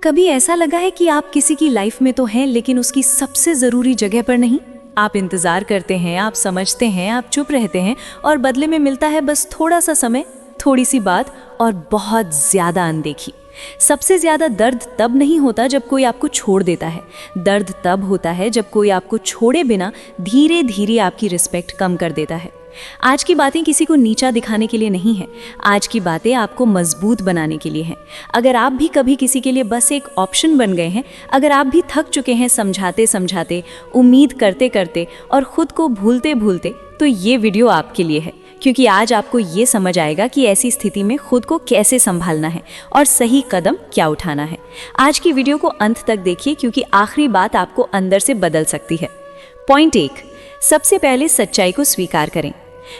कभी ऐसा लगा है कि आप किसी की लाइफ में तो हैं लेकिन उसकी सबसे ज़रूरी जगह पर नहीं? आप इंतज़ार करते हैं, आप समझते हैं, आप चुप रहते हैं और बदले में मिलता है बस थोड़ा सा समय, थोड़ी सी बात और बहुत ज़्यादा अनदेखी। सबसे ज़्यादा दर्द तब नहीं होता जब कोई आपको छोड़ देता है। दर्द तब होता है जब कोई आपको छोड़े बिना धीरे धीरे आपकी रिस्पेक्ट कम कर देता है। आज की बातें किसी को नीचा दिखाने के लिए नहीं है, आज की बातें आपको मजबूत बनाने के लिए हैं। अगर आप भी कभी किसी के लिए बस एक ऑप्शन बन गए हैं, अगर आप भी थक चुके हैं समझाते समझाते, उम्मीद करते करते और खुद को भूलते भूलते, तो ये वीडियो आपके लिए है। क्योंकि आज आपको ये समझ आएगा कि ऐसी स्थिति में खुद को कैसे संभालना है और सही कदम क्या उठाना है। आज की वीडियो को अंत तक देखिए क्योंकि आखिरी बात आपको अंदर से बदल सकती है। पॉइंट 1, सबसे पहले सच्चाई को स्वीकार करें।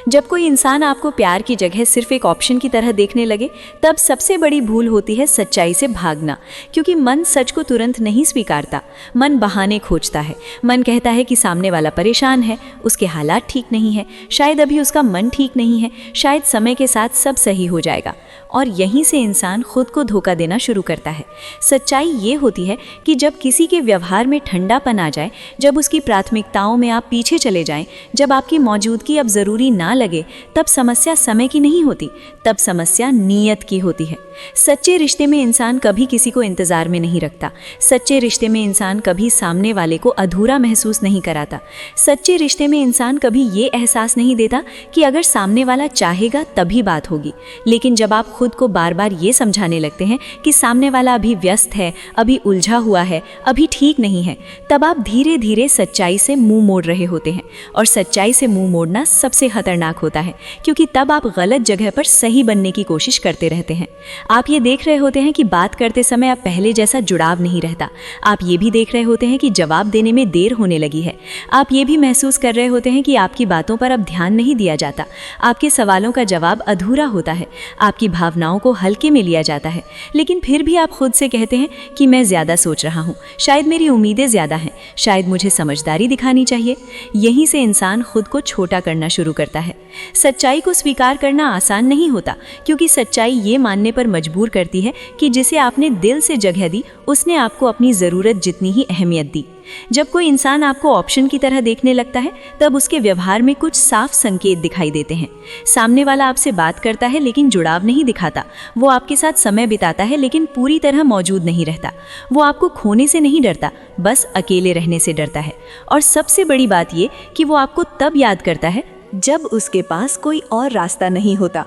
जब कोई इंसान आपको प्यार की जगह सिर्फ एक ऑप्शन की तरह देखने लगे, तब सबसे बड़ी भूल होती है सच्चाई से भागना। क्योंकि मन सच को तुरंत नहीं स्वीकारता, मन बहाने खोजता है। मन कहता है कि सामने वाला परेशान है, उसके हालात ठीक नहीं है, शायद अभी उसका मन ठीक नहीं है, शायद समय के साथ सब सही हो जाएगा। और यहीं से इंसान खुद को धोखा देना शुरू करता है। सच्चाई ये होती है कि जब किसी के व्यवहार में ठंडापन आ जाए, जब उसकी प्राथमिकताओं में आप पीछे चले जाएं, जब आपकी मौजूदगी अब ज़रूरी ना लगे, तब समस्या समय की नहीं होती, तब समस्या नीयत की होती है। सच्चे रिश्ते में इंसान कभी किसी को इंतज़ार में नहीं रखता। सच्चे रिश्ते में इंसान कभी सामने वाले को अधूरा महसूस नहीं कराता। सच्चे रिश्ते में इंसान कभी ये एहसास नहीं देता कि अगर सामने वाला चाहेगा तभी बात होगी। लेकिन जब आप खुद को बार बार ये समझाने लगते हैं कि सामने वाला अभी व्यस्त है, अभी उलझा हुआ है, अभी ठीक नहीं है, तब आप धीरे धीरे सच्चाई से मुंह मोड़ रहे होते हैं। और सच्चाई से मुंह मोड़ना सबसे खतरनाक होता है क्योंकि तब आप गलत जगह पर सही बनने की कोशिश करते रहते हैं। आप ये देख रहे होते हैं कि बात करते समय आप पहले जैसा जुड़ाव नहीं रहता। आप ये भी देख रहे होते हैं कि जवाब देने में देर होने लगी है। आप ये भी महसूस कर रहे होते हैं कि आपकी बातों पर अब ध्यान नहीं दिया जाता, आपके सवालों का जवाब अधूरा होता है, आपकी भावनाओं को हल्के में लिया जाता है। लेकिन फिर भी आप खुद से कहते हैं कि मैं ज़्यादा सोच रहा हूँ, शायद मेरी उम्मीदें ज़्यादा हैं, शायद मुझे समझदारी दिखानी चाहिए। यहीं से इंसान खुद को छोटा करना शुरू करता है। सच्चाई को स्वीकार करना आसान नहीं होता क्योंकि सच्चाई ये मानने पर मजबूर करती है कि जिसे आपने दिल से जगह दी, उसने आपको अपनी ज़रूरत जितनी ही अहमियत दी। जब कोई इंसान आपको ऑप्शन की तरह देखने लगता है, तब उसके व्यवहार में कुछ साफ संकेत दिखाई देते हैं। सामने वाला आपसे बात करता है लेकिन जुड़ाव नहीं दिखाता। वो आपके साथ समय बिताता है लेकिन पूरी तरह मौजूद नहीं रहता। वो आपको खोने से नहीं डरता, बस अकेले रहने से डरता है। और सबसे बड़ी बात ये कि वो आपको तब याद करता है जब उसके पास कोई और रास्ता नहीं होता।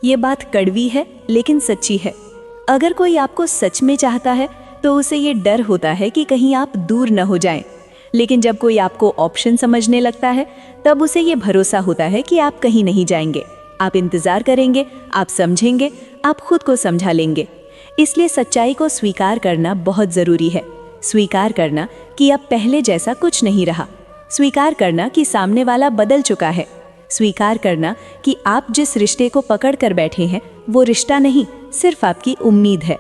ये बात कड़वी है लेकिन सच्ची है। अगर कोई आपको सच में चाहता है तो उसे ये डर होता है कि कहीं आप दूर न हो जाएं। लेकिन जब कोई आपको ऑप्शन समझने लगता है, तब उसे ये भरोसा होता है कि आप कहीं नहीं जाएंगे। आप इंतज़ार करेंगे, आप समझेंगे, आप खुद को समझा लेंगे। इसलिए सच्चाई को स्वीकार करना बहुत ज़रूरी है। स्वीकार करना कि अब पहले जैसा कुछ नहीं रहा। स्वीकार करना कि सामने वाला बदल चुका है। स्वीकार करना कि आप जिस रिश्ते को पकड़ कर बैठे हैं, वो रिश्ता नहीं, सिर्फ आपकी उम्मीद है।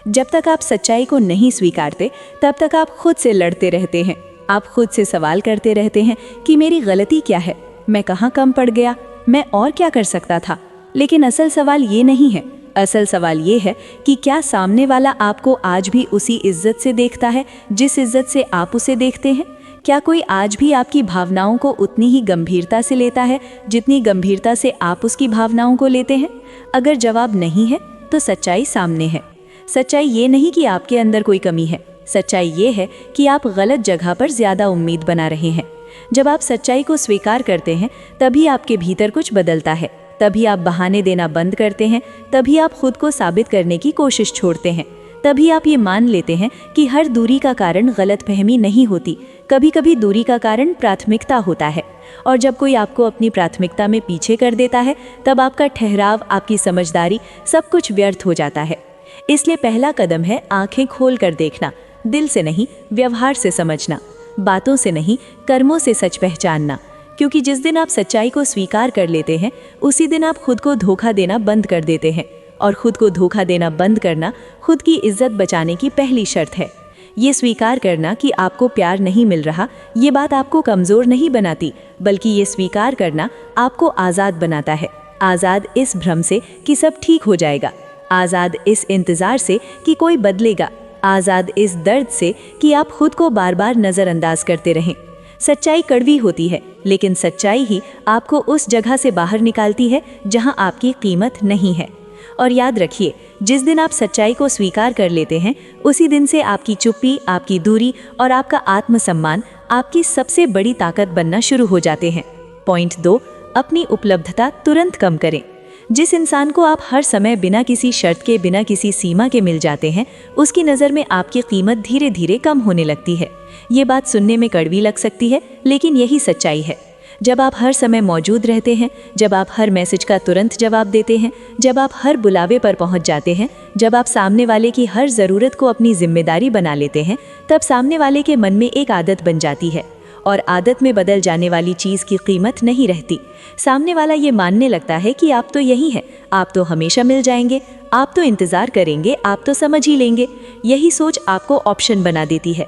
जब तक आप सच्चाई को नहीं स्वीकारते, तब तक आप खुद से लड़ते रहते हैं। आप खुद से सवाल करते रहते हैं कि मेरी गलती क्या है, मैं कहाँ कम पड़ गया, मैं और क्या कर सकता था। लेकिन असल सवाल ये नहीं है। असल सवाल ये है कि क्या सामने वाला आपको आज भी उसी इज्जत से देखता है जिस इज्जत से आप उसे देखते हैं? क्या कोई आज भी आपकी भावनाओं को उतनी ही गंभीरता से लेता है जितनी गंभीरता से आप उसकी भावनाओं को लेते हैं? अगर जवाब नहीं है, तो सच्चाई सामने है। सच्चाई ये नहीं कि आपके अंदर कोई कमी है। सच्चाई ये है कि आप गलत जगह पर ज़्यादा उम्मीद बना रहे हैं। जब आप सच्चाई को स्वीकार करते हैं, तभी आपके भीतर कुछ बदलता है। तभी आप बहाने देना बंद करते हैं। तभी आप खुद को साबित करने की कोशिश छोड़ते हैं। तभी आप ये मान लेते हैं कि हर दूरी का कारण गलतफहमी नहीं होती। कभी कभी दूरी का कारण प्राथमिकता होता है। और जब कोई आपको अपनी प्राथमिकता में पीछे कर देता है, तब आपका ठहराव, आपकी समझदारी, सब कुछ व्यर्थ हो जाता है। इसलिए पहला कदम है आंखें खोल कर देखना, दिल से नहीं, व्यवहार से समझना, बातों से नहीं, कर्मों से सच पहचानना। क्योंकि जिस दिन आप सच्चाई को स्वीकार कर लेते हैं, उसी दिन आप खुद को धोखा देना बंद कर देते हैं। और खुद को धोखा देना बंद करना खुद की इज्जत बचाने की पहली शर्त है। ये स्वीकार करना कि आपको प्यार नहीं मिल रहा, ये बात आपको कमज़ोर नहीं बनाती, बल्कि ये स्वीकार करना आपको आज़ाद बनाता है। आज़ाद इस भ्रम से कि सब ठीक हो जाएगा, आज़ाद इस इंतज़ार से कि कोई बदलेगा, आज़ाद इस दर्द से कि आप खुद को बार बार नज़रअंदाज करते रहें। सच्चाई कड़वी होती है, लेकिन सच्चाई ही आपको उस जगह से बाहर निकालती है जहां आपकी कीमत नहीं है। और याद रखिए, जिस दिन आप सच्चाई को स्वीकार कर लेते हैं, उसी दिन से आपकी चुप्पी, आपकी दूरी और आपका आत्मसम्मान आपकी सबसे बड़ी ताकत बनना शुरू हो जाते हैं। पॉइंट 2, अपनी उपलब्धता तुरंत कम करें। जिस इंसान को आप हर समय बिना किसी शर्त के, बिना किसी सीमा के मिल जाते हैं, उसकी नज़र में आपकी कीमत धीरे धीरे कम होने लगती है। ये बात सुनने में कड़वी लग सकती है, लेकिन यही सच्चाई है। जब आप हर समय मौजूद रहते हैं, जब आप हर मैसेज का तुरंत जवाब देते हैं, जब आप हर बुलावे पर पहुंच जाते हैं, जब आप सामने वाले की हर ज़रूरत को अपनी जिम्मेदारी बना लेते हैं, तब सामने वाले के मन में एक आदत बन जाती है। और आदत में बदल जाने वाली चीज़ की कीमत नहीं रहती। सामने वाला ये मानने लगता है कि आप तो यही हैं, आप तो हमेशा मिल जाएंगे, आप तो इंतज़ार करेंगे, आप तो समझ ही लेंगे। यही सोच आपको ऑप्शन बना देती है।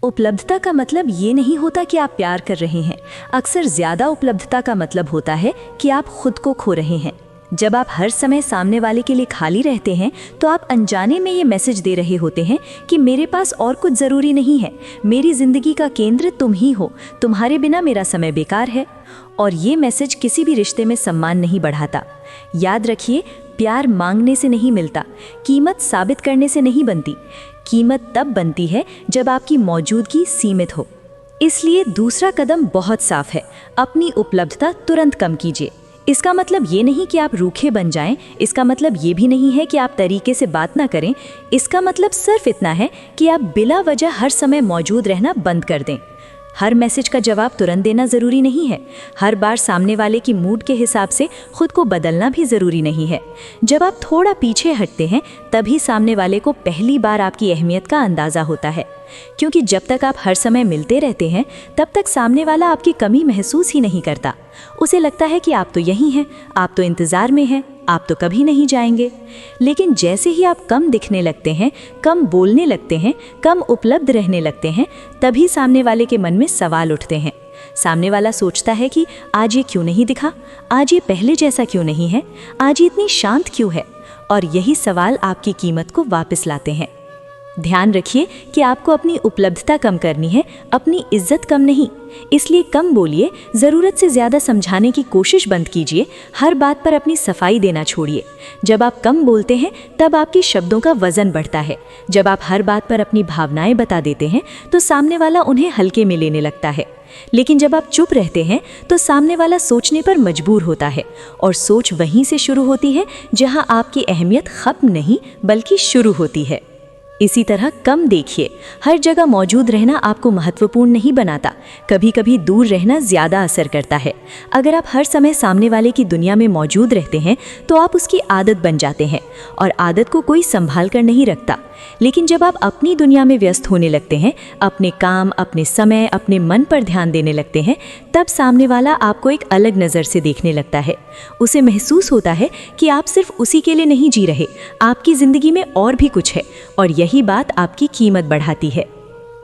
उपलब्धता का मतलब ये नहीं होता कि आप प्यार कर रहे हैं। अक्सर ज़्यादा उपलब्धता का मतलब होता है कि आप खुद को खो रहे हैं। जब आप हर समय सामने वाले के लिए खाली रहते हैं, तो आप अनजाने में ये मैसेज दे रहे होते हैं कि मेरे पास और कुछ ज़रूरी नहीं है, मेरी ज़िंदगी का केंद्र तुम ही हो, तुम्हारे बिना मेरा समय बेकार है। और ये मैसेज किसी भी रिश्ते में सम्मान नहीं बढ़ाता। याद रखिए, प्यार मांगने से नहीं मिलता, कीमत साबित करने से नहीं बनती। कीमत तब बनती है जब आपकी मौजूदगी सीमित हो। इसलिए दूसरा कदम बहुत साफ है, अपनी उपलब्धता तुरंत कम कीजिए। इसका मतलब ये नहीं कि आप रूखे बन जाएं, इसका मतलब ये भी नहीं है कि आप तरीके से बात ना करें। इसका मतलब सिर्फ इतना है कि आप बिला वजह हर समय मौजूद रहना बंद कर दें। हर मैसेज का जवाब तुरंत देना ज़रूरी नहीं है। हर बार सामने वाले की मूड के हिसाब से खुद को बदलना भी ज़रूरी नहीं है। जब आप थोड़ा पीछे हटते हैं, तभी सामने वाले को पहली बार आपकी अहमियत का अंदाज़ा होता है। क्योंकि जब तक आप हर समय मिलते रहते हैं, तब तक सामने वाला आपकी कमी महसूस ही नहीं करता। उसे लगता है कि आप तो यहीं हैं, आप तो इंतज़ार में हैं, आप तो कभी नहीं जाएंगे। लेकिन जैसे ही आप कम दिखने लगते हैं, कम बोलने लगते हैं, कम उपलब्ध रहने लगते हैं, तभी सामने वाले के मन में सवाल उठते हैं। सामने वाला सोचता है कि आज ये क्यों नहीं दिखा, आज ये पहले जैसा क्यों नहीं है, आज ये इतनी शांत क्यों है। और यही सवाल आपकी कीमत को वापस लाते हैं। ध्यान रखिए कि आपको अपनी उपलब्धता कम करनी है, अपनी इज्जत कम नहीं। इसलिए कम बोलिए, ज़रूरत से ज़्यादा समझाने की कोशिश बंद कीजिए, हर बात पर अपनी सफाई देना छोड़िए। जब आप कम बोलते हैं, तब आपके शब्दों का वज़न बढ़ता है। जब आप हर बात पर अपनी भावनाएं बता देते हैं, तो सामने वाला उन्हें हल्के में लेने लगता है। लेकिन जब आप चुप रहते हैं, तो सामने वाला सोचने पर मजबूर होता है। और सोच वहीं से शुरू होती है जहां आपकी अहमियत खत्म नहीं बल्कि शुरू होती है। इसी तरह कम देखिए, हर जगह मौजूद रहना आपको महत्वपूर्ण नहीं बनाता। कभी कभी दूर रहना ज़्यादा असर करता है। अगर आप हर समय सामने वाले की दुनिया में मौजूद रहते हैं, तो आप उसकी आदत बन जाते हैं, और आदत को कोई संभाल कर नहीं रखता। लेकिन जब आप अपनी दुनिया में व्यस्त होने लगते हैं, अपने काम, अपने समय, अपने मन पर ध्यान देने लगते हैं, तब सामने वाला आपको एक अलग नज़र से देखने लगता है। उसे महसूस होता है कि आप सिर्फ उसी के लिए नहीं जी रहे, आपकी ज़िंदगी में और भी कुछ है, और यही बात आपकी कीमत बढ़ाती है।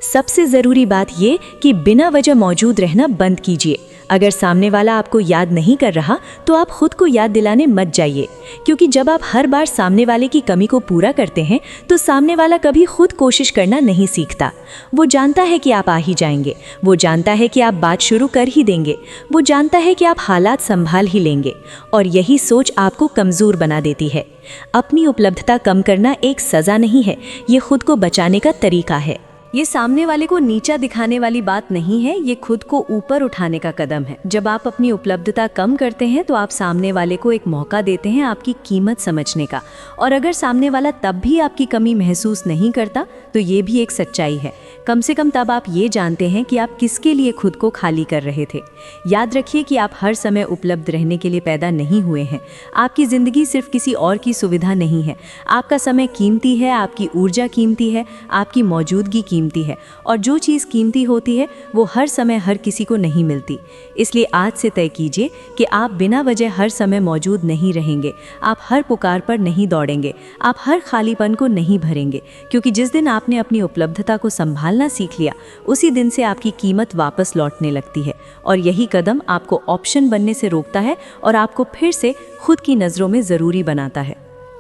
सबसे ज़रूरी बात ये कि बिना वजह मौजूद रहना बंद कीजिए। अगर सामने वाला आपको याद नहीं कर रहा, तो आप खुद को याद दिलाने मत जाइए। क्योंकि जब आप हर बार सामने वाले की कमी को पूरा करते हैं, तो सामने वाला कभी खुद कोशिश करना नहीं सीखता। वो जानता है कि आप आ ही जाएंगे, वो जानता है कि आप बात शुरू कर ही देंगे, वो जानता है कि आप हालात संभाल ही लेंगे। और यही सोच आपको कमज़ोर बना देती है। अपनी उपलब्धता कम करना एक सज़ा नहीं है, ये खुद को बचाने का तरीका है। ये सामने वाले को नीचा दिखाने वाली बात नहीं है, ये खुद को ऊपर उठाने का कदम है। जब आप अपनी उपलब्धता कम करते हैं, तो आप सामने वाले को एक मौका देते हैं आपकी कीमत समझने का। और अगर सामने वाला तब भी आपकी कमी महसूस नहीं करता, तो ये भी एक सच्चाई है। कम से कम तब आप ये जानते हैं कि आप किसके लिए खुद को खाली कर रहे थे। याद रखिए कि आप हर समय उपलब्ध रहने के लिए पैदा नहीं हुए हैं। आपकी ज़िंदगी सिर्फ किसी और की सुविधा नहीं है। आपका समय कीमती है, आपकी ऊर्जा कीमती है, आपकी मौजूदगी कीमती है। और जो चीज़ कीमती होती है, वो हर समय हर किसी को नहीं मिलती। इसलिए आज से तय कीजिए कि आप बिना वजह हर समय मौजूद नहीं रहेंगे। आप हर पुकार पर नहीं दौड़ेंगे, आप हर खालीपन को नहीं भरेंगे। क्योंकि जिस दिन आपने अपनी उपलब्धता को संभालना सीख लिया, उसी दिन से आपकी कीमत वापस लौटने लगती है। और यही कदम आपको ऑप्शन बनने से रोकता है और आपको फिर से खुद की नज़रों में ज़रूरी बनाता है।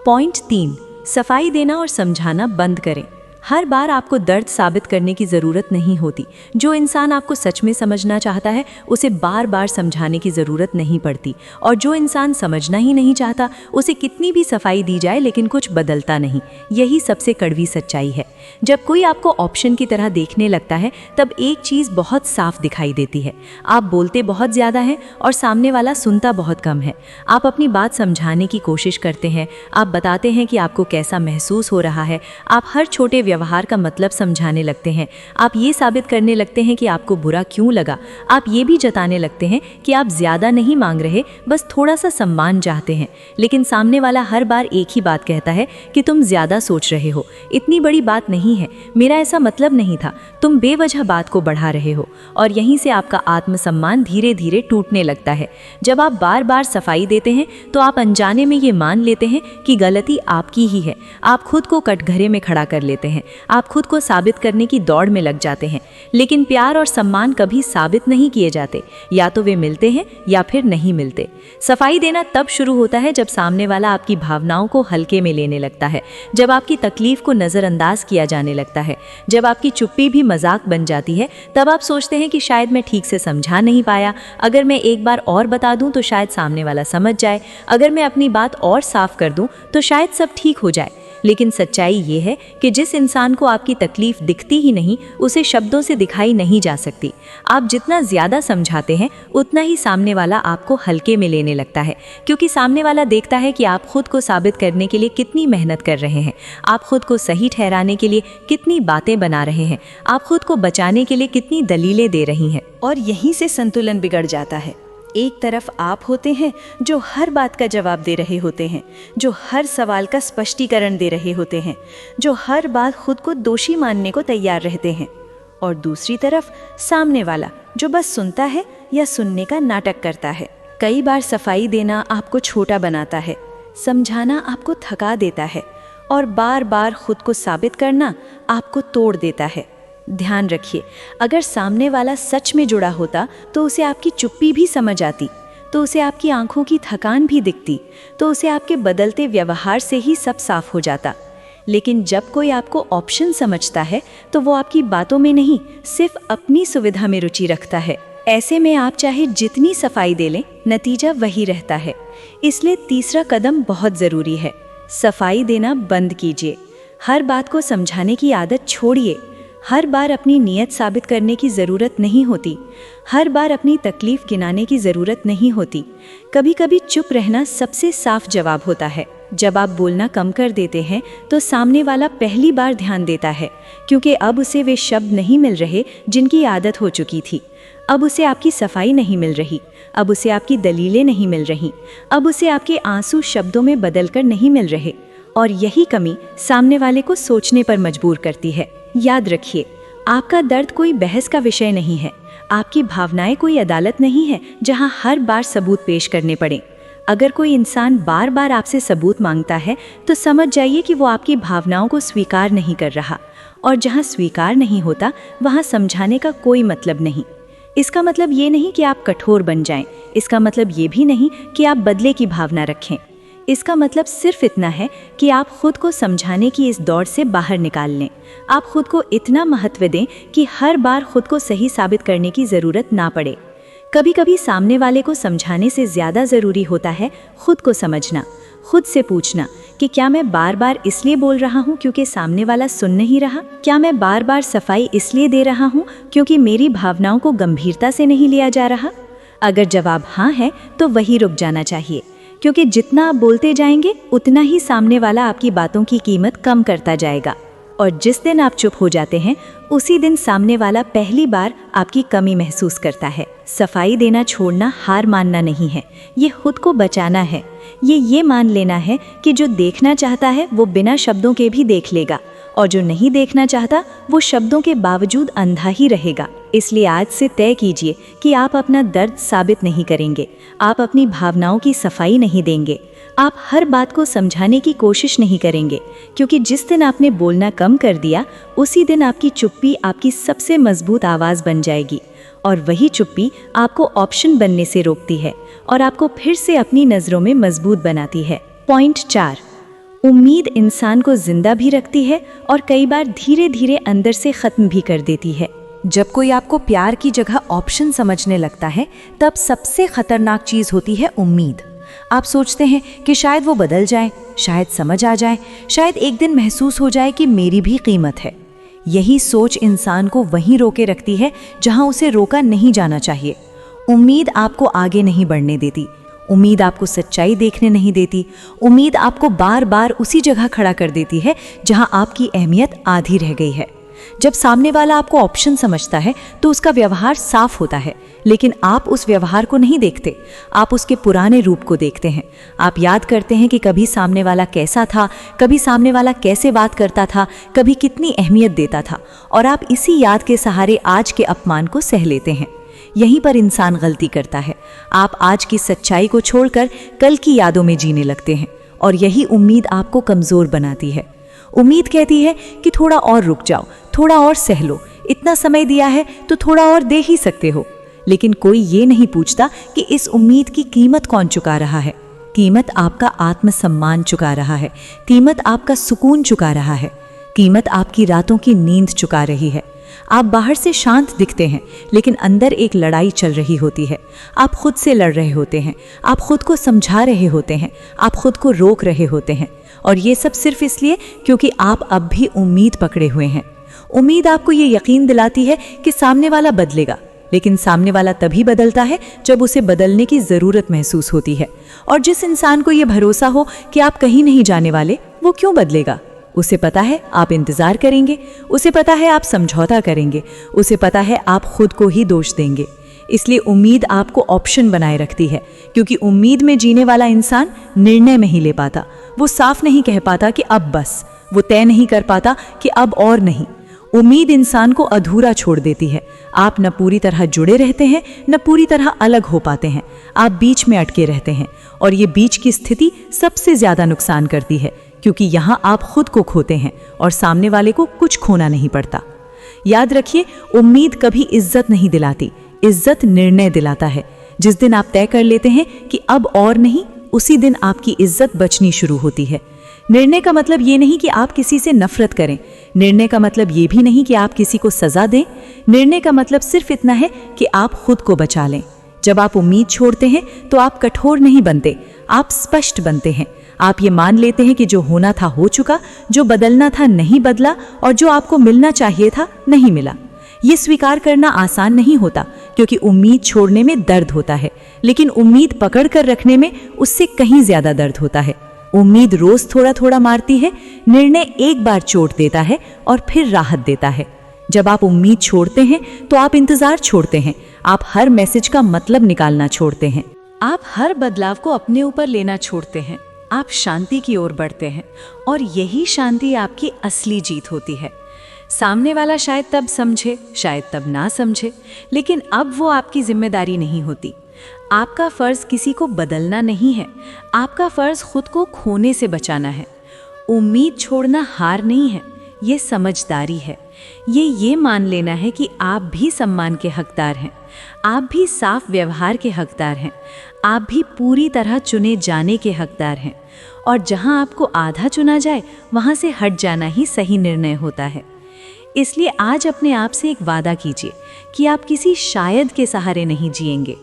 पॉइंट 3, सफाई देना और समझाना बंद करें। हर बार आपको दर्द साबित करने की ज़रूरत नहीं होती। जो इंसान आपको सच में समझना चाहता है उसे बार बार समझाने की ज़रूरत नहीं पड़ती, और जो इंसान समझना ही नहीं चाहता उसे कितनी भी सफाई दी जाए लेकिन कुछ बदलता नहीं। यही सबसे कड़वी सच्चाई है। जब कोई आपको ऑप्शन की तरह देखने लगता है तब एक चीज़ बहुत साफ दिखाई देती है। आप बोलते बहुत ज़्यादा हैं और सामने वाला सुनता बहुत कम है। आप अपनी बात समझाने की कोशिश करते हैं, आप बताते हैं कि आपको कैसा महसूस हो रहा है, आप हर छोटे व्यवहार का मतलब समझाने लगते हैं, आप ये साबित करने लगते हैं कि आपको बुरा क्यों लगा, आप ये भी जताने लगते हैं कि आप ज़्यादा नहीं मांग रहे, बस थोड़ा सा सम्मान चाहते हैं। लेकिन सामने वाला हर बार एक ही बात कहता है कि तुम ज़्यादा सोच रहे हो, इतनी बड़ी बात नहीं है, मेरा ऐसा मतलब नहीं था, तुम बेवजह बात को बढ़ा रहे हो। और यहीं से आपका आत्मसम्मान धीरे धीरे टूटने लगता है। जब आप बार बार सफाई देते हैं तो आप अनजाने में ये मान लेते हैं कि गलती आपकी ही है। आप खुद को कटघरे में खड़ा कर लेते हैं, आप खुद को साबित करने की दौड़ में लग जाते हैं। लेकिन प्यार और सम्मान कभी साबित नहीं किए जाते, या तो वे मिलते हैं या फिर नहीं मिलते। सफाई देना तब शुरू होता है जब सामने वाला आपकी भावनाओं को हल्के में लेने लगता है, जब आपकी तकलीफ को नज़रअंदाज किया जाने लगता है, जब आपकी चुप्पी भी मजाक बन जाती है। तब आप सोचते हैं कि शायद मैं ठीक से समझा नहीं पाया, अगर मैं एक बार और बता दूं तो शायद सामने वाला समझ जाए, अगर मैं अपनी बात और साफ कर दूं तो शायद सब ठीक हो जाए। लेकिन सच्चाई ये है कि जिस इंसान को आपकी तकलीफ दिखती ही नहीं उसे शब्दों से दिखाई नहीं जा सकती। आप जितना ज़्यादा समझाते हैं उतना ही सामने वाला आपको हल्के में लेने लगता है, क्योंकि सामने वाला देखता है कि आप खुद को साबित करने के लिए कितनी मेहनत कर रहे हैं, आप खुद को सही ठहराने के लिए कितनी बातें बना रहे हैं, आप खुद को बचाने के लिए कितनी दलीलें दे रही हैं। और यहीं से संतुलन बिगड़ जाता है। एक तरफ आप होते हैं जो हर बात का जवाब दे रहे होते हैं, जो हर सवाल का स्पष्टीकरण दे रहे होते हैं, जो हर बात खुद को दोषी मानने को तैयार रहते हैं, और दूसरी तरफ सामने वाला जो बस सुनता है या सुनने का नाटक करता है। कई बार सफाई देना आपको छोटा बनाता है, समझाना आपको थका देता है, और बार बार खुद को साबित करना आपको तोड़ देता है। ध्यान रखिए, अगर सामने वाला सच में जुड़ा होता तो उसे आपकी चुप्पी भी समझ आती, तो उसे आपकी आंखों की थकान भी दिखती, तो उसे आपके बदलते व्यवहार से ही सब साफ हो जाता। लेकिन जब कोई आपको ऑप्शन समझता है तो वो आपकी बातों में नहीं, सिर्फ अपनी सुविधा में रुचि रखता है। ऐसे में आप चाहे जितनी सफाई दे लें, नतीजा वही रहता है। इसलिए तीसरा कदम बहुत ज़रूरी है। सफाई देना बंद कीजिए। हर बात को समझाने की आदत छोड़िए। हर बार अपनी नीयत साबित करने की ज़रूरत नहीं होती, हर बार अपनी तकलीफ गिनाने की ज़रूरत नहीं होती। कभी कभी चुप रहना सबसे साफ जवाब होता है। जब आप बोलना कम कर देते हैं तो सामने वाला पहली बार ध्यान देता है, क्योंकि अब उसे वे शब्द नहीं मिल रहे जिनकी आदत हो चुकी थी। अब उसे आपकी सफाई नहीं मिल रही, अब उसे आपकी दलीलें नहीं मिल रही, अब उसे आपके आंसू शब्दों में बदलकर नहीं मिल रहे। और यही कमी सामने वाले को सोचने पर मजबूर करती है। याद रखिए, आपका दर्द कोई बहस का विषय नहीं है, आपकी भावनाएं कोई अदालत नहीं है जहां हर बार सबूत पेश करने पड़े। अगर कोई इंसान बार बार आपसे सबूत मांगता है तो समझ जाइए कि वो आपकी भावनाओं को स्वीकार नहीं कर रहा, और जहां स्वीकार नहीं होता वहां समझाने का कोई मतलब नहीं। इसका मतलब ये नहीं कि आप कठोर बन जाएं, इसका मतलब ये भी नहीं कि आप बदले की भावना रखें। इसका मतलब सिर्फ इतना है कि आप खुद को समझाने की इस दौड़ से बाहर निकाल लें। आप खुद को इतना महत्व दें कि हर बार खुद को सही साबित करने की ज़रूरत ना पड़े। कभी कभी सामने वाले को समझाने से ज़्यादा ज़रूरी होता है खुद को समझना, खुद से पूछना कि क्या मैं बार बार इसलिए बोल रहा हूँ क्योंकि सामने वाला सुन नहीं रहा? क्या मैं बार बार सफाई इसलिए दे रहा हूँ क्योंकि मेरी भावनाओं को गंभीरता से नहीं लिया जा रहा? अगर जवाब हाँ है तो वही रुक जाना चाहिए, क्योंकि जितना आप बोलते जाएंगे उतना ही सामने वाला आपकी बातों की कीमत कम करता जाएगा। और जिस दिन आप चुप हो जाते हैं उसी दिन सामने वाला पहली बार आपकी कमी महसूस करता है। सफाई देना छोड़ना हार मानना नहीं है, ये खुद को बचाना है। ये मान लेना है कि जो देखना चाहता है वो बिना शब्दों के भी देख लेगा, और जो नहीं देखना चाहता वो शब्दों के बावजूद अंधा ही रहेगा। इसलिए आज से तय कीजिए कि आप अपना दर्द साबित नहीं करेंगे, आप अपनी भावनाओं की सफाई नहीं देंगे, आप हर बात को समझाने की कोशिश नहीं करेंगे, क्योंकि जिस दिन आपने बोलना कम कर दिया उसी दिन आपकी चुप्पी आपकी सबसे मजबूत आवाज़ बन जाएगी, और वही चुप्पी आपको ऑप्शन बनने से रोकती है और आपको फिर से अपनी नज़रों में मजबूत बनाती है। पॉइंट 4, उम्मीद इंसान को जिंदा भी रखती है और कई बार धीरे धीरे अंदर से खत्म भी कर देती है। जब कोई आपको प्यार की जगह ऑप्शन समझने लगता है, तब सबसे खतरनाक चीज होती है उम्मीद। आप सोचते हैं कि शायद वो बदल जाए, शायद समझ आ जाए, शायद एक दिन महसूस हो जाए कि मेरी भी कीमत है। यही सोच इंसान को वहीं रोके रखती है जहां उसे रोका नहीं जाना चाहिए। उम्मीद आपको आगे नहीं बढ़ने देती, उम्मीद आपको सच्चाई देखने नहीं देती, उम्मीद आपको बार बार उसी जगह खड़ा कर देती है जहां आपकी अहमियत आधी रह गई है। जब सामने वाला आपको ऑप्शन समझता है तो उसका व्यवहार साफ होता है, लेकिन आप उस व्यवहार को नहीं देखते, आप उसके पुराने रूप को देखते हैं। आप याद करते हैं कि कभी सामने वाला कैसा था, कभी सामने वाला कैसे बात करता था, कभी कितनी अहमियत देता था, और आप इसी याद के सहारे आज के अपमान को सह लेते हैं। यहीं पर इंसान गलती करता है। आप आज की सच्चाई को छोड़कर कल की यादों में जीने लगते हैं, और यही उम्मीद आपको कमज़ोर बनाती है। उम्मीद कहती है कि थोड़ा और रुक जाओ, थोड़ा और सह लो, इतना समय दिया है तो थोड़ा और दे ही सकते हो। लेकिन कोई ये नहीं पूछता कि इस उम्मीद की कीमत कौन चुका रहा है। कीमत आपका आत्मसम्मान चुका रहा है, कीमत आपका सुकून चुका रहा है, कीमत आपकी रातों की नींद चुका रही है। आप बाहर से शांत दिखते हैं, लेकिन अंदर एक लड़ाई चल रही होती है। आप खुद से लड़ रहे होते हैं, आप खुद को समझा रहे होते हैं, आप खुद को रोक रहे होते हैं, और ये सब सिर्फ इसलिए क्योंकि आप अब भी उम्मीद पकड़े हुए हैं। उम्मीद आपको ये यकीन दिलाती है कि सामने वाला बदलेगा, लेकिन सामने वाला तभी बदलता है जब उसे बदलने की ज़रूरत महसूस होती है। और जिस इंसान को ये भरोसा हो कि आप कहीं नहीं जाने वाले, वो क्यों बदलेगा? उसे पता है आप इंतज़ार करेंगे, उसे पता है आप समझौता करेंगे, उसे पता है आप खुद को ही दोष देंगे। इसलिए उम्मीद आपको ऑप्शन बनाए रखती है, क्योंकि उम्मीद में जीने वाला इंसान निर्णय नहीं ले पाता। वो साफ नहीं कह पाता कि अब बस, वो तय नहीं कर पाता कि अब और नहीं। उम्मीद इंसान को अधूरा छोड़ देती है। आप न पूरी तरह जुड़े रहते हैं, न पूरी तरह अलग हो पाते हैं। आप बीच में अटके रहते हैं, और ये बीच की स्थिति सबसे ज़्यादा नुकसान करती है, क्योंकि यहाँ आप खुद को खोते हैं और सामने वाले को कुछ खोना नहीं पड़ता। याद रखिए, उम्मीद कभी इज्जत नहीं दिलाती, इज्जत निर्णय दिलाता है। जिस दिन आप तय कर लेते हैं कि अब और नहीं, उसी दिन आपकी इज्जत बचनी शुरू होती है। निर्णय का मतलब ये नहीं कि आप किसी से नफरत करें, निर्णय का मतलब ये भी नहीं कि आप किसी को सजा दें। निर्णय का मतलब सिर्फ इतना है कि आप खुद को बचा लें। जब आप उम्मीद छोड़ते हैं तो आप कठोर नहीं बनते, आप स्पष्ट बनते हैं। आप ये मान लेते हैं कि जो होना था हो चुका, जो बदलना था नहीं बदला, और जो आपको मिलना चाहिए था नहीं मिला। ये स्वीकार करना आसान नहीं होता, क्योंकि उम्मीद छोड़ने में दर्द होता है, लेकिन उम्मीद पकड़ कर रखने में उससे कहीं ज्यादा दर्द होता है। उम्मीद रोज थोड़ा थोड़ा मारती है, निर्णय एक बार चोट देता है और फिर राहत देता है। जब आप उम्मीद छोड़ते हैं तो आप इंतजार छोड़ते हैं, आप हर मैसेज का मतलब निकालना छोड़ते हैं, आप हर बदलाव को अपने ऊपर लेना छोड़ते हैं, आप शांति की ओर बढ़ते हैं, और यही शांति आपकी असली जीत होती है। सामने वाला शायद तब समझे, शायद तब ना समझे, लेकिन अब वो आपकी जिम्मेदारी नहीं होती। आपका फर्ज किसी को बदलना नहीं है, आपका फर्ज खुद को खोने से बचाना है। उम्मीद छोड़ना हार नहीं है, ये समझदारी है। ये मान लेना है कि आप भी सम्मान के हकदार हैं, आप भी साफ व्यवहार के हकदार हैं, आप भी पूरी तरह चुने जाने के हकदार हैं, और जहां आपको आधा चुना जाए वहां से हट जाना ही सही निर्णय होता है। इसलिए आज अपने आप से एक वादा कीजिए कि आप किसी शायद के सहारे नहीं जिएंगे,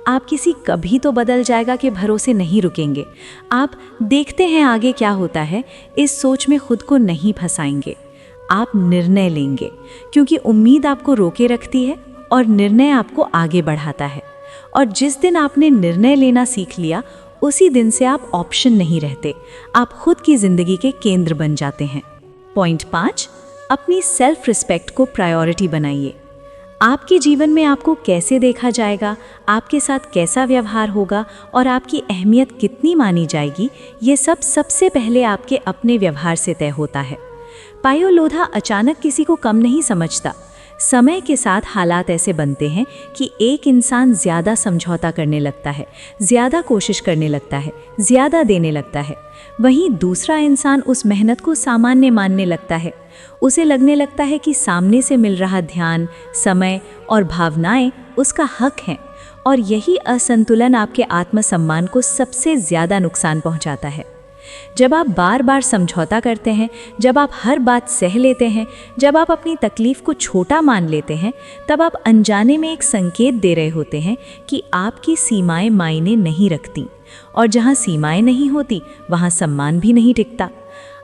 आप किसी कभी तो बदल जाएगा के भरोसे नहीं रुकेंगे, आप देखते हैं आगे क्या होता है इस सोच में खुद को नहीं फंसाएंगे। आप निर्णय लेंगे, क्योंकि उम्मीद आपको रोके रखती है और निर्णय आपको आगे बढ़ाता है। और जिस दिन आपने निर्णय लेना सीख लिया, उसी दिन से आप ऑप्शन नहीं रहते, आप खुद की जिंदगी के केंद्र बन जाते हैं। पॉइंट 5, अपनी सेल्फ रिस्पेक्ट को प्रायोरिटी बनाइए। आपके जीवन में आपको कैसे देखा जाएगा, आपके साथ कैसा व्यवहार होगा और आपकी अहमियत कितनी मानी जाएगी, ये सब सबसे पहले आपके अपने व्यवहार से तय होता है। पायो लोधा अचानक किसी को कम नहीं समझता। समय के साथ हालात ऐसे बनते हैं कि एक इंसान ज़्यादा समझौता करने लगता है, ज़्यादा कोशिश करने लगता है, ज़्यादा देने लगता है। वहीं दूसरा इंसान उस मेहनत को सामान्य मानने लगता है। उसे लगने लगता है कि सामने से मिल रहा ध्यान, समय और भावनाएं उसका हक हैं, और यही असंतुलन आपके आत्मसम्मान को सबसे ज़्यादा नुकसान पहुंचाता है। जब आप बार बार समझौता करते हैं, जब आप हर बात सह लेते हैं, जब आप अपनी तकलीफ को छोटा मान लेते हैं, तब आप अनजाने में एक संकेत दे रहे होते हैं कि आपकी सीमाएं मायने नहीं रखती। और जहाँ सीमाएं नहीं होती वहाँ सम्मान भी नहीं टिकता।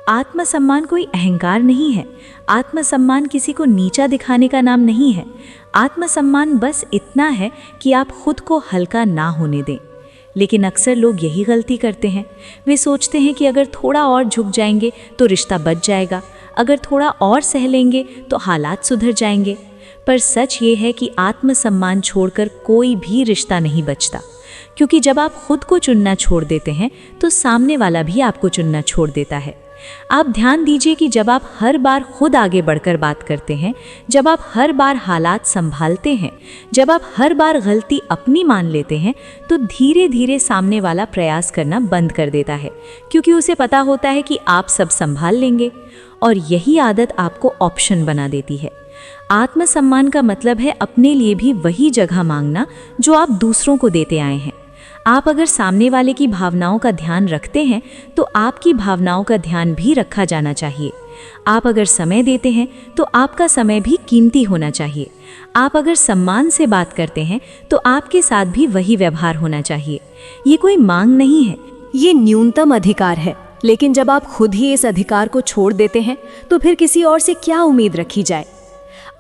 आत्मसम्मान कोई अहंकार नहीं है। आत्मसम्मान किसी को नीचा दिखाने का नाम नहीं है। आत्मसम्मान बस इतना है कि आप खुद को हल्का ना होने दें। लेकिन अक्सर लोग यही गलती करते हैं। वे सोचते हैं कि अगर थोड़ा और झुक जाएंगे तो रिश्ता बच जाएगा, अगर थोड़ा और सह लेंगे तो हालात सुधर जाएंगे। पर सच ये है कि आत्मसम्मान छोड़कर कोई भी रिश्ता नहीं बचता, क्योंकि जब आप खुद को चुनना छोड़ देते हैं तो सामने वाला भी आपको चुनना छोड़ देता है। आप ध्यान दीजिए कि जब आप हर बार खुद आगे बढ़कर बात करते हैं, जब आप हर बार हालात संभालते हैं, जब आप हर बार गलती अपनी मान लेते हैं, तो धीरे धीरे सामने वाला प्रयास करना बंद कर देता है, क्योंकि उसे पता होता है कि आप सब संभाल लेंगे। और यही आदत आपको ऑप्शन बना देती है। आत्मसम्मान का मतलब है अपने लिए भी वही जगह मांगना जो आप दूसरों को देते आए हैं। आप अगर सामने वाले की भावनाओं का ध्यान रखते हैं तो आपकी भावनाओं का ध्यान भी रखा जाना चाहिए। आप अगर समय देते हैं तो आपका समय भी कीमती होना चाहिए। आप अगर सम्मान से बात करते हैं तो आपके साथ भी वही व्यवहार होना चाहिए। ये कोई मांग नहीं है, ये न्यूनतम अधिकार है। लेकिन जब आप खुद ही इस अधिकार को छोड़ देते हैं तो फिर किसी और से क्या उम्मीद रखी जाए।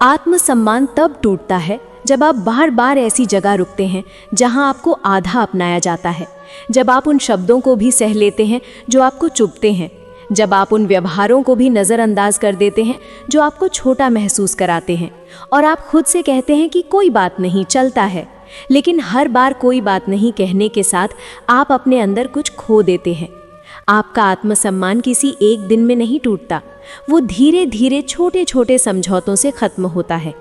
आत्मसम्मान तब टूटता है जब आप बार बार ऐसी जगह रुकते हैं जहां आपको आधा अपनाया जाता है, जब आप उन शब्दों को भी सह लेते हैं जो आपको चुभते हैं, जब आप उन व्यवहारों को भी नज़रअंदाज कर देते हैं जो आपको छोटा महसूस कराते हैं, और आप खुद से कहते हैं कि कोई बात नहीं, चलता है। लेकिन हर बार कोई बात नहीं कहने के साथ आप अपने अंदर कुछ खो देते हैं। आपका आत्मसम्मान किसी एक दिन में नहीं टूटता, वो धीरे धीरे छोटे छोटे समझौतों से खत्म होता है।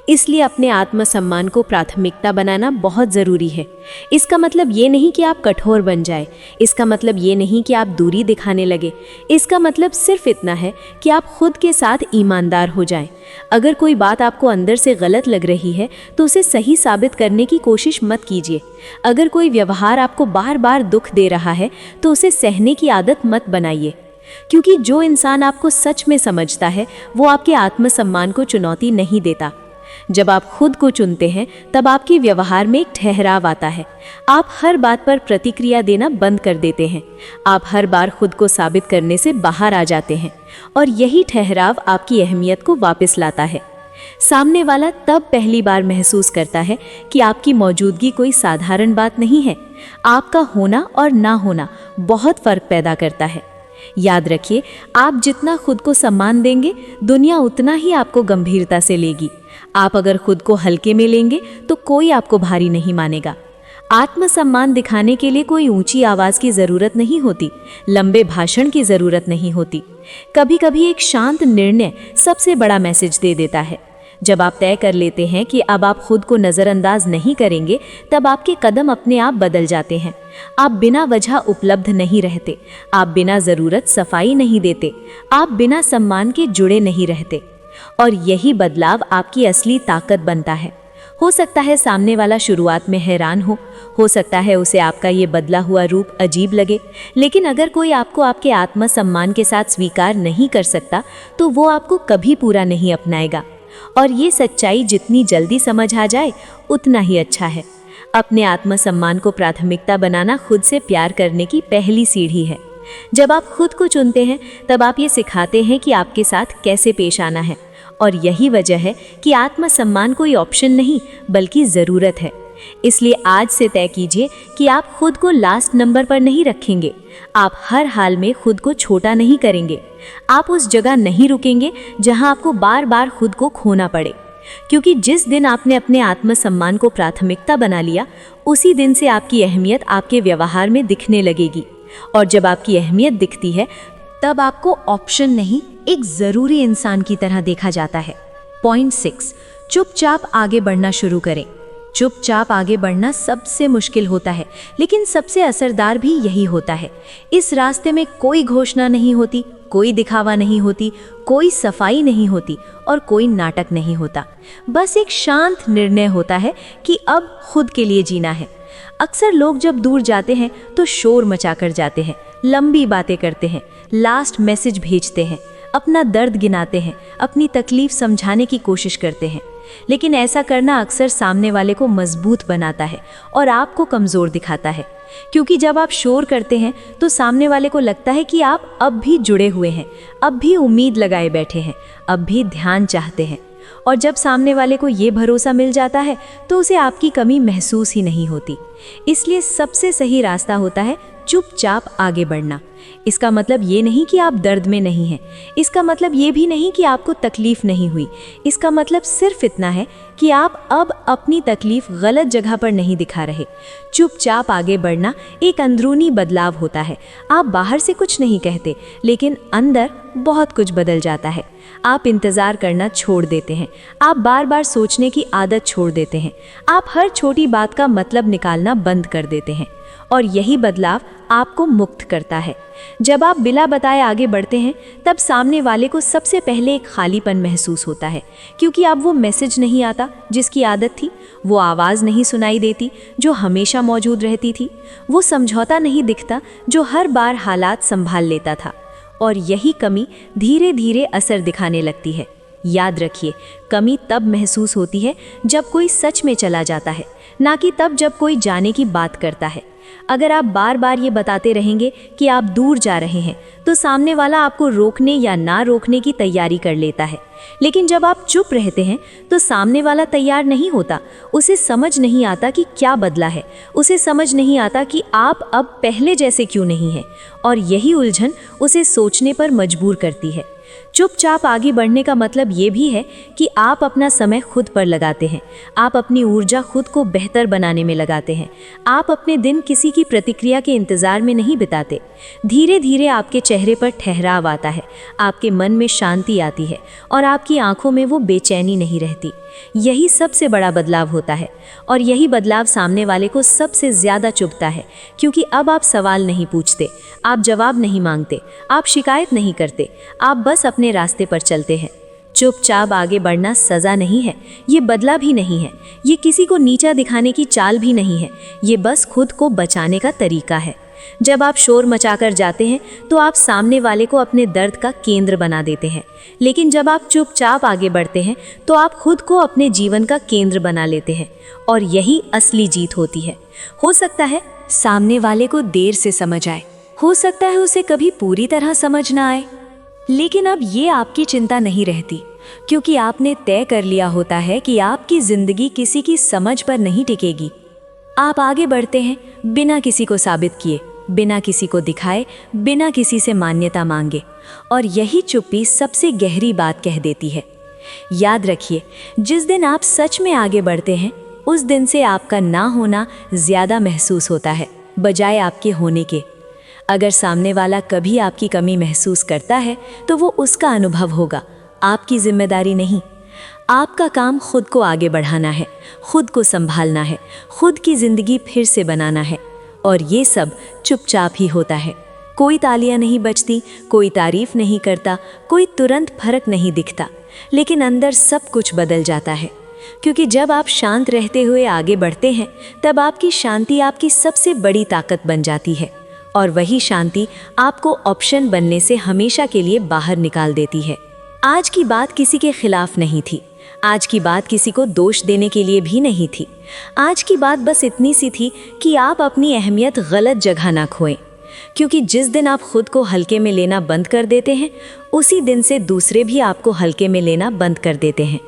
इसलिए अपने आत्मसम्मान को प्राथमिकता बनाना बहुत ज़रूरी है। इसका मतलब ये नहीं कि आप कठोर बन जाए, इसका मतलब ये नहीं कि आप दूरी दिखाने लगे। इसका मतलब सिर्फ इतना है कि आप खुद के साथ ईमानदार हो जाएं। अगर कोई बात आपको अंदर से गलत लग रही है तो उसे सही साबित करने की कोशिश मत कीजिए। अगर कोई व्यवहार आपको बार बार दुख दे रहा है तो उसे सहने की आदत मत बनाइए, क्योंकि जो इंसान आपको सच में समझता है वो आपके आत्मसम्मान को चुनौती नहीं देता। जब आप खुद को चुनते हैं तब आपके व्यवहार में एक ठहराव आता है। आप हर बात पर प्रतिक्रिया देना बंद कर देते हैं। आप हर बार खुद को साबित करने से बाहर आ जाते हैं, और यही ठहराव आपकी अहमियत को वापस लाता है। सामने वाला तब पहली बार महसूस करता है कि आपकी मौजूदगी कोई साधारण बात नहीं है। आपका होना और ना होना बहुत फर्क पैदा करता है। याद रखिए, आप जितना खुद को सम्मान देंगे, दुनिया उतना ही आपको गंभीरता से लेगी। आप अगर खुद को हल्के में लेंगे तो कोई आपको भारी नहीं मानेगा। आत्मसम्मान दिखाने के लिए कोई ऊंची आवाज़ की ज़रूरत नहीं होती, लंबे भाषण की ज़रूरत नहीं होती। कभी कभी एक शांत निर्णय सबसे बड़ा मैसेज दे देता है। जब आप तय कर लेते हैं कि अब आप खुद को नज़रअंदाज नहीं करेंगे, तब आपके कदम अपने आप बदल जाते हैं। आप बिना वजह उपलब्ध नहीं रहते, आप बिना ज़रूरत सफाई नहीं देते, आप बिना सम्मान के जुड़े नहीं रहते। और यही बदलाव आपकी असली ताकत बनता है। हो सकता है सामने वाला शुरुआत में हैरान हो सकता है उसे आपका ये बदला हुआ रूप अजीब लगे, लेकिन अगर कोई आपको आपके आत्मसम्मान के साथ स्वीकार नहीं कर सकता तो वो आपको कभी पूरा नहीं अपनाएगा। और ये सच्चाई जितनी जल्दी समझ आ जाए उतना ही अच्छा है। अपने आत्मसम्मान को प्राथमिकता बनाना खुद से प्यार करने की पहली सीढ़ी है। जब आप खुद को चुनते हैं तब आप ये सिखाते हैं कि आपके साथ कैसे पेश आना है। और यही वजह है कि आत्मसम्मान कोई ऑप्शन नहीं बल्कि ज़रूरत है। इसलिए आज से तय कीजिए कि आप खुद को लास्ट नंबर पर नहीं रखेंगे। आप हर हाल में खुद को छोटा नहीं करेंगे। आप उस जगह नहीं रुकेंगे जहां आपको बार बार खुद को खोना पड़े, क्योंकि जिस दिन आपने अपने आत्मसम्मान को प्राथमिकता बना लिया, उसी दिन से आपकी अहमियत आपके व्यवहार में दिखने लगेगी। और जब आपकी अहमियत दिखती है तब आपको ऑप्शन नहीं, एक ज़रूरी इंसान की तरह देखा जाता है। पॉइंट 6, चुपचाप आगे बढ़ना शुरू करें। चुपचाप आगे बढ़ना सबसे मुश्किल होता है, लेकिन सबसे असरदार भी यही होता है। इस रास्ते में कोई घोषणा नहीं होती, कोई दिखावा नहीं होती, कोई सफाई नहीं होती और कोई नाटक नहीं होता। बस एक शांत निर्णय होता है कि अब खुद के लिए जीना है। अक्सर लोग जब दूर जाते हैं तो शोर मचा कर जाते हैं, लंबी बातें करते हैं, लास्ट मैसेज भेजते हैं, अपना दर्द गिनाते हैं, अपनी तकलीफ समझाने की कोशिश करते हैं। लेकिन ऐसा करना अक्सर सामने वाले को मजबूत बनाता है और आपको कमज़ोर दिखाता है, क्योंकि जब आप शोर करते हैं तो सामने वाले को लगता है कि आप अब भी जुड़े हुए हैं, अब भी उम्मीद लगाए बैठे हैं, अब भी ध्यान चाहते हैं। और जब सामने वाले को ये भरोसा मिल जाता है तो उसे आपकी कमी महसूस ही नहीं होती। इसलिए सबसे सही रास्ता होता है चुपचाप आगे बढ़ना। इसका मतलब ये नहीं कि आप दर्द में नहीं हैं, इसका मतलब ये भी नहीं कि आपको तकलीफ नहीं हुई। इसका मतलब सिर्फ इतना है कि आप अब अपनी तकलीफ गलत जगह पर नहीं दिखा रहे। चुपचाप आगे बढ़ना एक अंदरूनी बदलाव होता है। आप बाहर से कुछ नहीं कहते, लेकिन अंदर बहुत कुछ बदल जाता है। आप इंतज़ार करना छोड़ देते हैं, आप बार बार सोचने की आदत छोड़ देते हैं, आप हर छोटी बात का मतलब निकालना बंद कर देते हैं। और यही बदलाव आपको मुक्त करता है। जब आप बिना बताए आगे बढ़ते हैं तब सामने वाले को सबसे पहले एक खालीपन महसूस होता है, क्योंकि अब वो मैसेज नहीं आता जिसकी आदत थी, वो आवाज़ नहीं सुनाई देती जो हमेशा मौजूद रहती थी, वो समझौता नहीं दिखता जो हर बार हालात संभाल लेता था। और यही कमी धीरे धीरे असर दिखाने लगती है। याद रखिए, कमी तब महसूस होती है जब कोई सच में चला जाता है, ना कि तब जब कोई जाने की बात करता है। अगर आप बार बार ये बताते रहेंगे कि आप दूर जा रहे हैं, तो सामने वाला आपको रोकने या ना रोकने की तैयारी कर लेता है। लेकिन जब आप चुप रहते हैं तो सामने वाला तैयार नहीं होता। उसे समझ नहीं आता कि क्या बदला है, उसे समझ नहीं आता कि आप अब पहले जैसे क्यों नहीं हैं। और यही उलझन उसे सोचने पर मजबूर करती है। चुपचाप आगे बढ़ने का मतलब ये भी है कि आप अपना समय खुद पर लगाते हैं, आप अपनी ऊर्जा खुद को बेहतर बनाने में लगाते हैं। आप अपने दिन किसी की प्रतिक्रिया के इंतज़ार में नहीं बिताते। धीरे धीरे आपके चेहरे पर ठहराव आता है, आपके मन में शांति आती है और आपकी आंखों में वो बेचैनी नहीं रहती। यही सबसे बड़ा बदलाव होता है और यही बदलाव सामने वाले को सबसे ज़्यादा चुभता है, क्योंकि अब आप सवाल नहीं पूछते, आप जवाब नहीं मांगते, आप शिकायत नहीं करते, आप बस अपने रास्ते पर चलते हैं। चुपचाप आगे बढ़ना सज़ा नहीं है, ये बदला भी नहीं है, ये किसी को नीचा दिखाने की चाल भी नहीं है, ये बस खुद को बचाने का तरीका है। जब आप शोर मचाकर जाते हैं तो आप सामने वाले को अपने दर्द का केंद्र बना देते हैं, लेकिन जब आप चुपचाप आगे बढ़ते हैं तो आप खुद को अपने जीवन का केंद्र बना लेते हैं। और यही असली जीत होती है। हो सकता है सामने वाले को देर से समझ आए, हो सकता है उसे कभी पूरी तरह समझ ना आए, लेकिन अब ये आपकी चिंता नहीं रहती, क्योंकि आपने तय कर लिया होता है कि आपकी जिंदगी किसी की समझ पर नहीं टिकेगी। आप आगे बढ़ते हैं बिना किसी को साबित किए, बिना किसी को दिखाए, बिना किसी से मान्यता मांगे। और यही चुप्पी सबसे गहरी बात कह देती है। याद रखिए, जिस दिन आप सच में आगे बढ़ते हैं उस दिन से आपका ना होना ज़्यादा महसूस होता है बजाय आपके होने के। अगर सामने वाला कभी आपकी कमी महसूस करता है तो वो उसका अनुभव होगा, आपकी जिम्मेदारी नहीं। आपका काम खुद को आगे बढ़ाना है, खुद को संभालना है, खुद की ज़िंदगी फिर से बनाना है। और ये सब चुपचाप ही होता है। कोई तालियां नहीं बजती, कोई तारीफ नहीं करता, कोई तुरंत फर्क नहीं दिखता, लेकिन अंदर सब कुछ बदल जाता है। क्योंकि जब आप शांत रहते हुए आगे बढ़ते हैं तब आपकी शांति आपकी सबसे बड़ी ताकत बन जाती है। और वही शांति आपको ऑप्शन बनने से हमेशा के लिए बाहर निकाल देती है। आज की बात किसी के खिलाफ नहीं थी, आज की बात किसी को दोष देने के लिए भी नहीं थी। आज की बात बस इतनी सी थी कि आप अपनी अहमियत गलत जगह ना खोएं, क्योंकि जिस दिन आप खुद को हल्के में लेना बंद कर देते हैं उसी दिन से दूसरे भी आपको हल्के में लेना बंद कर देते हैं।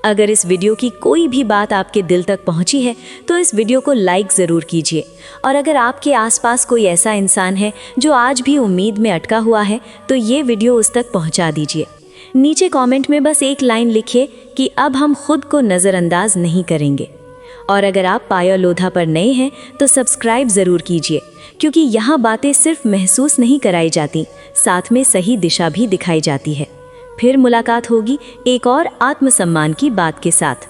अगर इस वीडियो की कोई भी बात आपके दिल तक पहुंची है तो इस वीडियो को लाइक ज़रूर कीजिए। और अगर आपके आसपास कोई ऐसा इंसान है जो आज भी उम्मीद में अटका हुआ है तो ये वीडियो उस तक पहुंचा दीजिए। नीचे कमेंट में बस एक लाइन लिखिए कि अब हम खुद को नज़रअंदाज नहीं करेंगे। और अगर आप पाया लोधा पर नए हैं तो सब्सक्राइब ज़रूर कीजिए, क्योंकि यहाँ बातें सिर्फ महसूस नहीं कराई जाती, साथ में सही दिशा भी दिखाई जाती है। फिर मुलाकात होगी एक और आत्मसम्मान की बात के साथ।